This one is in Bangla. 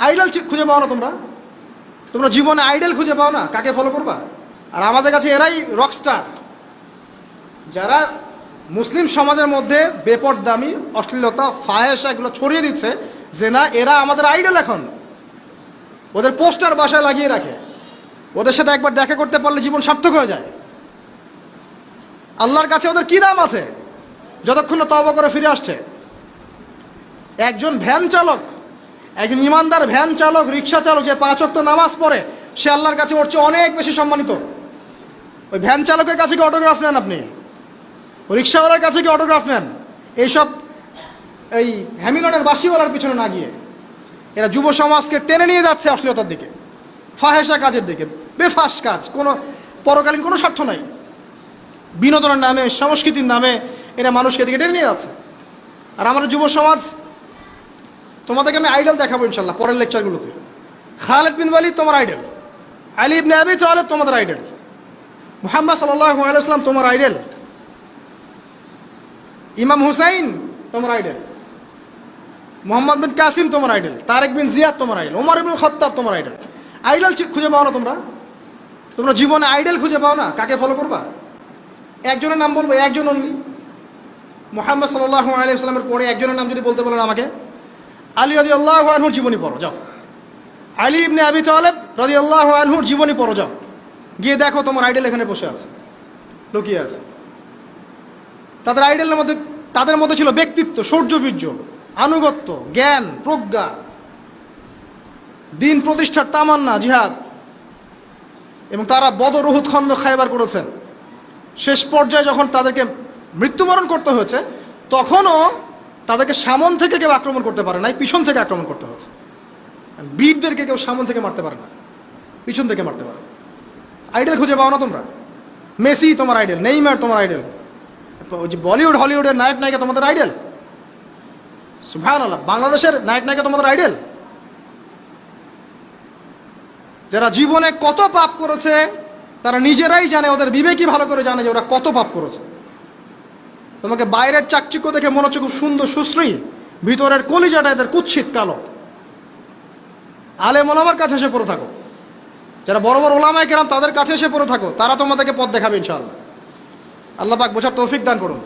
আইডল খুঁজে পাও না তোমরা? তোমরা জীবনে আইডল খুঁজে পাও না? কাকে ফলো করবা? আর আমাদের কাছে এরাই রকস্টার, যারা মুসলিম সমাজের মধ্যে বেপরদামি, অশ্লীলতা, ফাহেসা এগুলো ছড়িয়ে দিচ্ছে, যে না এরা আমাদের আইডল। এখন ওদের পোস্টার বাসায় লাগিয়ে রাখে, ওদের সাথে একবার দেখা করতে পারলে জীবন সার্থক হয়ে যায়। আল্লাহর কাছে ওদের কি দাম আছে যতক্ষণ না তওবা করে ফিরে আসছে? একজন ভ্যান চালক, একজন ইমানদার ভ্যান চালক, রিক্সা চালক যে 5 ওয়াক্ত নামাজ পড়ে, সে আল্লাহর কাছে ওর চেয়ে অনেক বেশি সম্মানিত। ওই ভ্যান চালকের কাছে কি অটোগ্রাফ নেন আপনি? রিক্সাওয়ালার কাছে কি অটোগ্রাফ নেন? এইসব এই হ্যামিলনের বাসিওয়ালার পিছনে না গিয়ে এরা যুব সমাজকে টেনে নিয়ে যাচ্ছে অশ্লীলতার দিকে, ফাহেসা কাজের দিকে, বেফাস কাজ, কোনো পরকালীন কোনো স্বার্থ নাই। বিনোদনের নামে, সংস্কৃতির নামে এরা মানুষকে দিকে টেনে নিয়ে যাচ্ছে। আর আমাদের যুব সমাজ, তোমাদেরকে আমি আইডল দেখাবো ইনশাল্লাহ পরের লেকচারগুলোতে। খালিদ বিন ওয়ালিদ তোমার আইডল, আলী ইবনে আবি তালেব তোমাদের আইডল, মুহাম্মদ সাল্লাল্লাহু আলাইহি ওয়াসাল্লাম তোমার আইডল, ইমাম হুসাইন তোমার আইডল, মোহাম্মদ বিন কাসিম তোমার আইডল, তারেক বিন জিয়াদ তোমার আইডল, ওমর ইবনুল খাত্তাব তোমার আইডল। আইডল খুঁজে পাও না তোমরা? তোমরা জীবনে আইডল খুঁজে পাও না? কাকে ফলো করবা? একজনের নাম বলবো, একজন অনলি, মুহাম্মদ সাল্লাল্লাহু আলাইহি ওয়াসাল্লামের পরে একজনের নাম যদি বলতে বলেন আমাকে, আলী রাদিয়াল্লাহু আনহুর জীবনী পড়ো যাও, আলী ইবনে আবি তালেব রাদিয়াল্লাহু আনহুর জীবনী পড়ো যাও, গিয়ে দেখো তোমার আইডল এখানে বসে আছে, লুকিয়ে আছে। তাদের আইডলের মধ্যে, তাদের মধ্যে ছিল ব্যক্তিত্ব, শৌর্যবীর্য, আনুগত্য, জ্ঞান, প্রজ্ঞা, দিন প্রতিষ্ঠার তামান্না, জিহাদ, এবং তারা বদর, উহুদ, খন্দক, খায়বার করেছেন। শেষ পর্যায়ে যখন তাদেরকে মৃত্যুবরণ করতে হয়েছে, তখনও তাদেরকে সামন থেকে কেউ আক্রমণ করতে পারে নাই, পিছন থেকে আক্রমণ করতে হয়েছে। বীরদেরকে কেউ সামন থেকে মারতে পারে না, পিছন থেকে মারতে পারে। আইডল খুঁজে পাও না তোমরা? মেসি তোমার আইডল, নেইমার তোমার আইডল, ওই যে বলিউড হলিউডের নায়ক নায়িকা তোমাদের আইডল, সুবহানাল্লাহ, বাংলাদেশের নায়ক নায়িকা তোমাদের আইডল, যারা জীবনে কত পাপ করেছে তারা নিজেরাই জানে, ওদের বিবেকই ভালো করে জানে যে ওরা কত পাপ করেছে। তোমাকে বাইরের চাকচিক্য দেখে মনে হচ্ছে খুব সুন্দর সুশ্রী, ভিতরের কলিজাটা এদের কুৎসিত কালো। আলেম ওলামার কাছে এসে পড়ে থাকো, যারা বড় বড় ওলামায়ে কেরাম তাদের কাছে এসে পড়ে থাকো, তারা তোমাদেরকে পথ দেখাবে ইনশাআল্লাহ। আল্লাহ পাক বোঝার তৌফিক দান করুন।